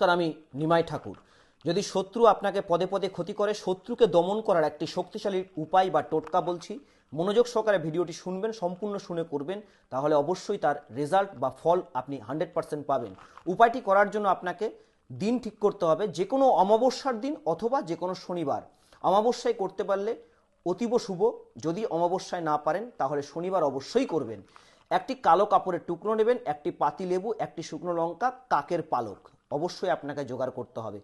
কারণ আমি নিমাই ঠাকুর। যদি শত্রু আপনাকে পদে পদে ক্ষতি করে, শত্রুকে দমন করার একটি শক্তিশালী উপায় বা টোটকা বলছি। মনোযোগ সহকারে ভিডিওটি শুনবেন, সম্পূর্ণ শুনে করবেন, তাহলে অবশ্যই তার রেজাল্ট বা ফল আপনি 100% পাবেন। উপায়টি করার জন্য আপনাকে দিন ঠিক করতে হবে, যে কোনো অমাবস্যার দিন অথবা যে কোনো শনিবার। অমাবস্যায় করতে পারলে অতীব শুভ, যদি অমাবস্যায় না পারেন তাহলে শনিবার অবশ্যই করবেন। একটি কালো কাপড়ের টুকরো নেবেন, একটি পাতি লেবু, একটি শুকনো লঙ্কা, কাকের পালক অবশ্যই আপনাকে জোগাড় করতে হবে।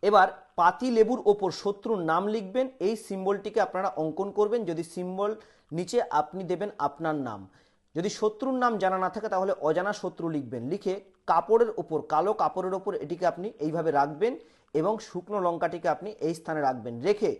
এবার পাতি লেবুর ওপর শত্রুর নাম লিখবেন, এই সিম্বলটিকে আপনারা অঙ্কন করবেন। যদি সিম্বল নিচে আপনি দেবেন আপনার নাম। যদি শত্রুর নাম জানা না থাকে তাহলে অজানা শত্রু লিখবেন, লিখে কাপড়ের ওপর, কালো কাপড়ের ওপর এটিকে আপনি এইভাবে রাখবেন এবং শুকনো লঙ্কাটিকে আপনি এই স্থানে রাখবেন। রেখে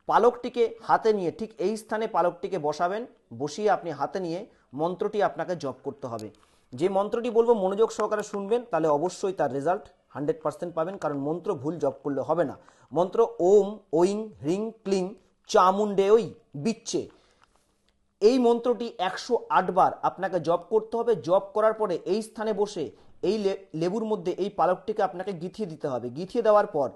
পালকটিকে হাতে নিয়ে ঠিক এই স্থানে পালকটিকে বসাবেন। বসিয়ে আপনি হাতে নিয়ে মন্ত্রটি আপনাকে জপ করতে হবে। যে মন্ত্রটি বলবো মনোযোগ সহকারে শুনবেন, তাহলে অবশ্যই তার রেজাল্ট 100% পাবেন, কারণ মন্ত্র ভুল জপ করলে হবে না। মন্ত্র ওম ঐং হ্রিং ক্লিং চামুণ্ডেয়ই বিচ্ছে। এই মন্ত্রটি 108 বার আপনাকে জপ করতে হবে। জপ করার পরে এই স্থানে বসে এই লেবুর মধ্যে এই পালকটিকে আপনাকে গিথিয়ে দিতে হবে। গিথিয়ে দেওয়ার পর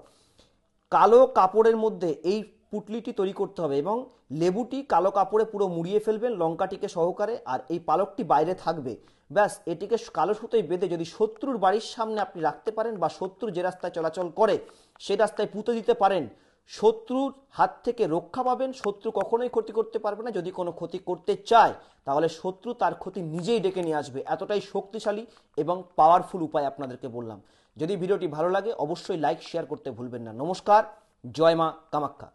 কালো কাপড়ের মধ্যে এই পুটলিটি তৈরি করতে হবে এবং লেবুটি কালো কাপড়ে পুরো মুড়িয়ে ফেলবেন লঙ্কাটিকে সহকারে, আর এই পালকটি বাইরে থাকবে। ব্যাস, এটিকে কালো সুতোয় বেঁধে যদি শত্রুর বাড়ির সামনে আপনি রাখতে পারেন বা শত্রু যে রাস্তায় চলাচল করে সেই রাস্তায় পুঁতে দিতে পারেন, শত্রুর হাত থেকে রক্ষা পাবেন। শত্রু কখনোই ক্ষতি করতে পারবে না। যদি কোনো ক্ষতি করতে চায় তাহলে শত্রু তার ক্ষতি নিজেই ডেকে নিয়ে আসবে। এতটাই শক্তিশালী এবং পাওয়ারফুল উপায় আপনাদেরকে বললাম। যদি ভিডিওটি ভালো লাগে অবশ্যই লাইক শেয়ার করতে ভুলবেন না। নমস্কার, জয় মা কামাখ্যা।